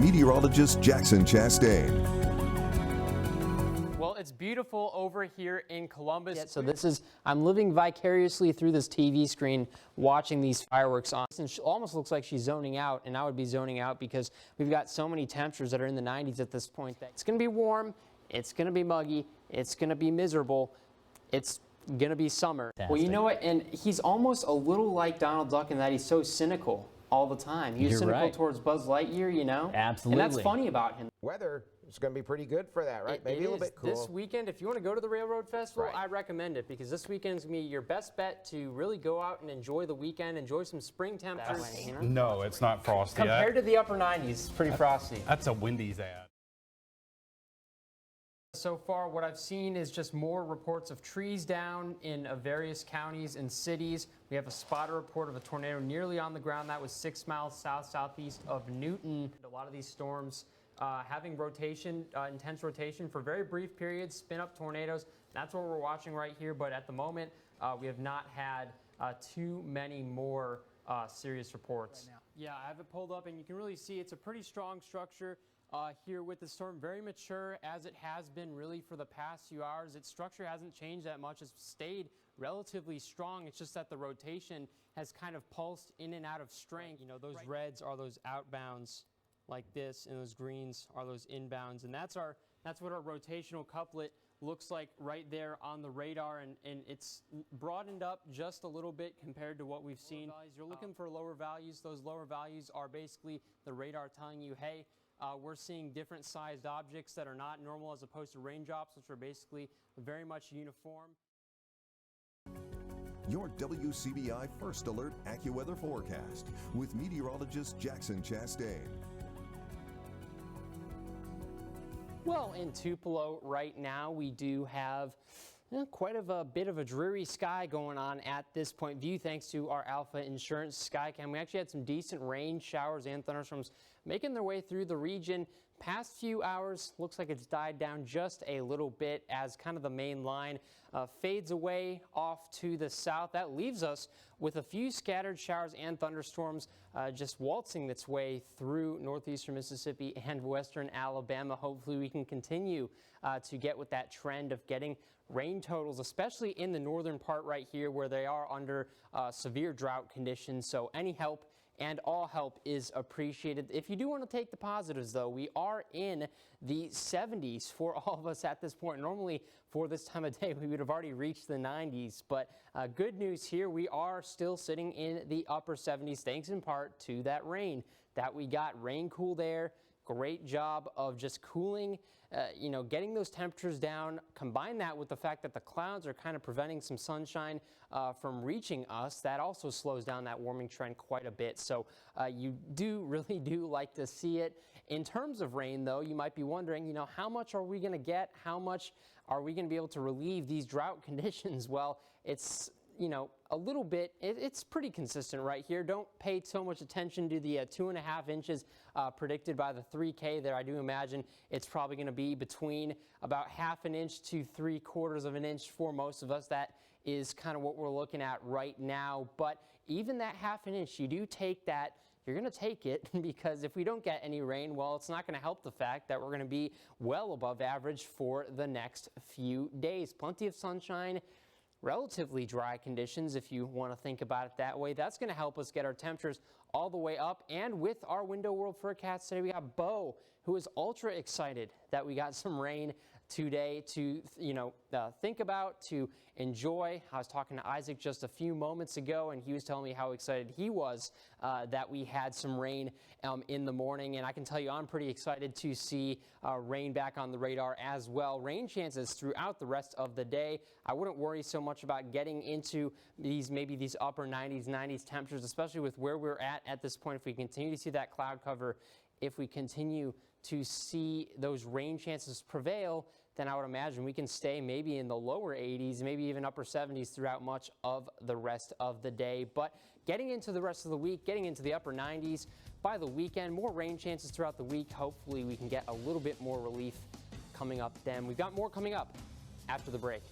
meteorologist Jackson Chastain. Well, it's beautiful over here in Columbus. Yeah, so I'm living vicariously through this TV screen watching these fireworks on. And she almost looks like she's zoning out, and I would be zoning out because we've got so many temperatures that are in the 90s at this point. It's going to be warm, it's going to be muggy, it's going to be miserable, it's going to be summer. Fantastic. Well, you know what? And he's almost a little like Donald Duck in that he's so cynical all the time. He was cynical towards Buzz Lightyear, you know? Absolutely. And that's funny about him. Weather is going to be pretty good for that, right? Maybe a little bit cool. This weekend, if you want to go to the Railroad Festival, I recommend it because this weekend is going to be your best bet to really go out and enjoy the weekend, enjoy some spring temperatures. You know? No, it's not frosty. Compared to the upper 90s, it's pretty frosty. That's a Wendy's ad. So far, what I've seen is just more reports of trees down in various counties and cities. We have a spotter report of a tornado nearly on the ground. That was 6 miles south-southeast of Newton. A lot of these storms having rotation, intense rotation for very brief periods, spin-up tornadoes. That's what we're watching right here. But at the moment, we have not had too many more serious reports. Right now. Yeah, I have it pulled up, and you can really see it's a pretty strong structure. Here with the storm, very mature as it has been really for the past few hours. Its structure hasn't changed that much. It's stayed relatively strong. It's just that the rotation has kind of pulsed in and out of strength. You know, those reds are those outbounds like this, and those greens are those inbounds. And that's what our rotational couplet looks like right there on the radar, and it's broadened up just a little bit compared to what we've seen. You're looking for lower values. Those lower values are basically the radar telling you, hey, we're seeing different sized objects that are not normal as opposed to raindrops, which are basically very much uniform. Your WCBI First Alert AccuWeather forecast with meteorologist Jackson Chastain. Well, in Tupelo right now, we do have quite a bit of a dreary sky going on at this point view thanks to our Alpha Insurance Skycam. We actually had some decent rain, showers, and thunderstorms making their way through the region. Past few hours, looks like it's died down just a little bit as kind of the main line fades away off to the south. That leaves us with a few scattered showers and thunderstorms just waltzing its way through northeastern Mississippi and western Alabama. Hopefully we can continue to get with that trend of getting rain totals, especially in the northern part right here where they are under severe drought conditions. So any help and all help is appreciated. If you do want to take the positives, though, we are in the 70s for all of us at this point. Normally, for this time of day, we would have already reached the 90s. But good news here, we are still sitting in the upper 70s, thanks in part to that rain that we got. Rain cooled air. Great job of just cooling, getting those temperatures down. Combine that with the fact that the clouds are kind of preventing some sunshine from reaching us. That also slows down that warming trend quite a bit. So you really do like to see it. In terms of rain, though, you might be wondering, how much are we going to get? How much are we going to be able to relieve these drought conditions? Well, it's a little bit, it's pretty consistent right here. Don't pay so much attention to the 2.5 inches predicted by the 3K there. I do imagine it's probably going to be between about 1/2 inch to 3/4 of an inch for most of us. That is kind of what we're looking at right now. But even that 1/2 inch, you do take that. You're going to take it because if we don't get any rain, well, it's not going to help the fact that we're going to be well above average for the next few days. Plenty of sunshine. Relatively dry conditions, if you want to think about it that way. That's going to help us get our temperatures all the way up. And with our Window World forecast today, we got Bo, who is ultra excited that we got some rain today to think about, to enjoy. I was talking to Isaac just a few moments ago, and he was telling me how excited he was that we had some rain in the morning. And I can tell you I'm pretty excited to see rain back on the radar as well. Rain chances throughout the rest of the day. I wouldn't worry so much about getting into maybe these upper 90s temperatures, especially with where we're at this point. If we continue to see that cloud cover, if we continue to see those rain chances prevail, then I would imagine we can stay maybe in the lower 80s, maybe even upper 70s throughout much of the rest of the day. But getting into the rest of the week, getting into the upper 90s by the weekend, more rain chances throughout the week. Hopefully we can get a little bit more relief coming up then. We've got more coming up after the break.